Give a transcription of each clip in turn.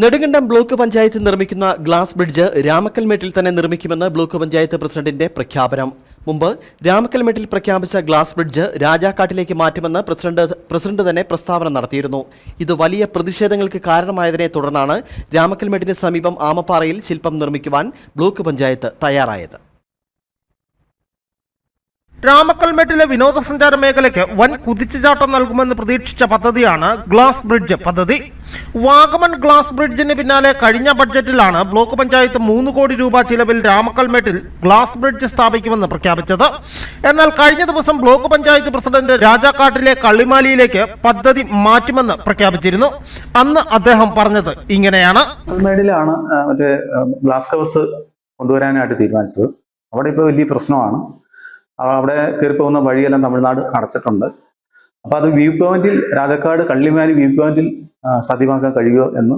Nedumkandam block panchayat നിർമ്മിക്കുന്ന glass bridge രാമക്കൽമേട്ടിൽ തന്നെ നിർമ്മിക്കുമെന്ന് block panchayat പ്രസിഡന്റിന്റെ പ്രഖ്യാപനം. മുമ്പ് രാമക്കൽമേട്ടിൽ പ്രഖ്യാപിച്ച ഗ്ലാസ് ബ്രിഡ്ജ് രാജാക്കാട്ടിലേക്ക് മാറ്റുമെന്ന് പ്രസിഡന്റ് തന്നെ പ്രസ്താവന നടത്തിയിരുന്നു. ഇത് വലിയ പ്രതിഷേധങ്ങൾക്ക് കാരണമായതിനെ തുടർന്നാണ് രാമക്കൽമേട്ടിന് സമീപം ആമപ്പാറയിൽ ശില്പം നിർമ്മിക്കുവാൻ ബ്ലോക്ക് പഞ്ചായത്ത് തയ്യാറായത്. രാമക്കൽമേട്ടിലെ വിനോദസഞ്ചാര മേഖലയ്ക്ക് വൻ കുതിച്ചുചാട്ടം നൽകുമെന്ന് പ്രതീക്ഷിച്ച പദ്ധതിയാണ് ഗ്ലാസ് ബ്രിഡ്ജ് പദ്ധതി. വാഗമൺ ഗ്ലാസ് ബ്രിഡ്ജിന് പിന്നാലെ കഴിഞ്ഞ ബഡ്ജറ്റിലാണ് ബ്ലോക്ക് പഞ്ചായത്ത് 3 കോടി രൂപ ചിലവിൽ രാമക്കൽമേട്ടിൽ ഗ്ലാസ് ബ്രിഡ്ജ് സ്ഥാപിക്കുമെന്ന് പ്രഖ്യാപിച്ചത്. എന്നാൽ കഴിഞ്ഞ ദിവസം ബ്ലോക്ക് പഞ്ചായത്ത് പ്രസിഡന്റ് രാജാക്കാട്ടിലെ കള്ളിമാലിയിലേക്ക് പദ്ധതി മാറ്റുമെന്ന് പ്രഖ്യാപിച്ചിരുന്നു. അന്ന് അദ്ദേഹം പറഞ്ഞത് ഇങ്ങനെയാണ്: മറ്റേ ഗ്ലാസ് കവേഴ്സ് കൊണ്ടുവരാനായിട്ട് തീരുമാനിച്ചത്. അവിടെ ഇപ്പോൾ വലിയ പ്രശ്നമാണ്. അവിടെ കയറി പോകുന്ന വഴിയെല്ലാം തമിഴ്നാട് അടച്ചിട്ടുണ്ട്. അപ്പോൾ അത് വ്യൂ പോയിന്റിൽ, രാജാക്കാട് കള്ളിമാലി വ്യൂ പോയിന്റിൽ സാധ്യമാക്കാൻ കഴിയുമോ എന്ന്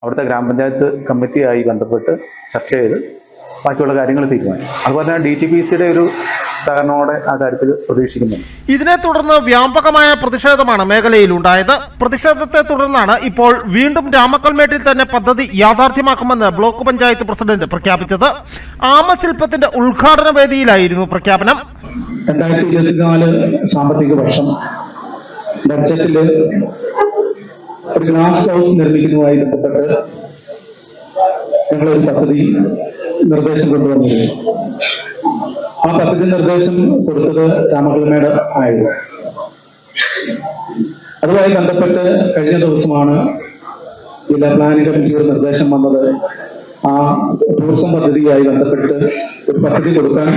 അവിടുത്തെ ഗ്രാമപഞ്ചായത്ത് കമ്മിറ്റിയായി ബന്ധപ്പെട്ട് ചർച്ച ചെയ്ത് ബാക്കിയുള്ള കാര്യങ്ങൾ തീരുമാനിക്കും. അതുപോലെ തന്നെ DTPCയുടെ ഒരു സഹകരണത്തോടെ ആ കാര്യത്തിൽ പ്രതീക്ഷിക്കുന്നുണ്ട്. ഇതിനെ തുടർന്ന് വ്യാപകമായ പ്രതിഷേധമാണ് മേഖലയിൽ ഉണ്ടായത്. പ്രതിഷേധത്തെ തുടർന്നാണ് ഇപ്പോൾ വീണ്ടും രാമക്കൽമേട്ടിൽ തന്നെ പദ്ധതി യാഥാർത്ഥ്യമാക്കുമെന്ന് ബ്ലോക്ക് പഞ്ചായത്ത് പ്രസിഡന്റ് പ്രഖ്യാപിച്ചത്. ആമശില്പത്തിന്റെ ഉദ്ഘാടന വേദിയിലായിരുന്നു പ്രഖ്യാപനം. 2024 സാമ്പത്തിക വർഷം ബഡ്ജറ്റിൽ ഒരു ഗ്ലാസ് ഹൗസ് നിർമ്മിക്കുന്നതുമായി ബന്ധപ്പെട്ട് ഞങ്ങളൊരു പദ്ധതി നിർദ്ദേശം കൊണ്ടുവന്നിരുന്നു. ആ പദ്ധതി നിർദ്ദേശം കൊടുത്തത് രാമക്കൽമേട് ആയിരുന്നു. അതുമായി ബന്ധപ്പെട്ട് കഴിഞ്ഞ ദിവസമാണ് ജില്ലാ പ്ലാനിംഗ് കമ്മിറ്റിയുടെ നിർദ്ദേശം വന്നത്. ആ ടൂറിസം പദ്ധതിയായി ബന്ധപ്പെട്ട് ഒരു പദ്ധതി കൊടുക്കാൻ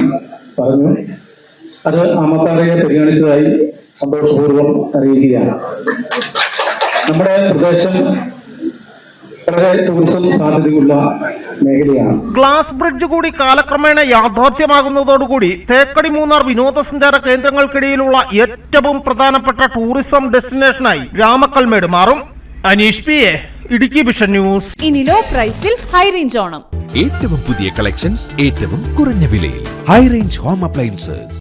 പറഞ്ഞു. അത് ആമപ്പാറയെ പരിഗണിച്ചതായി സന്തോഷപൂർവ്വം അറിയിക്കുകയാണ്. നമ്മുടെ പ്രദേശം വളരെ ടൂറിസം സാധ്യതയുള്ള മേഖലയാണ്. ഗ്ലാസ് ബ്രിഡ്ജ് കൂടി കാലക്രമേണ യാഥാർത്ഥ്യമാകുന്നതോടുകൂടി തേക്കടി മൂന്നാർ വിനോദസഞ്ചാര കേന്ദ്രങ്ങൾക്കിടയിലുള്ള ഏറ്റവും പ്രധാനപ്പെട്ട ടൂറിസം ഡെസ്റ്റിനേഷനായി രാമക്കൽമേട് മാറും. Aneesh PA, Idukki vision news. ഇനി ലോ പ്രൈസിൽ ഹൈ റേഞ്ച് ഓണം. ഏറ്റവും പുതിയ കളക്ഷൻസ് ഏറ്റവും കുറഞ്ഞ വിലയിൽ ഹൈ റേഞ്ച് ഹോം അപ്ലയൻസസ്.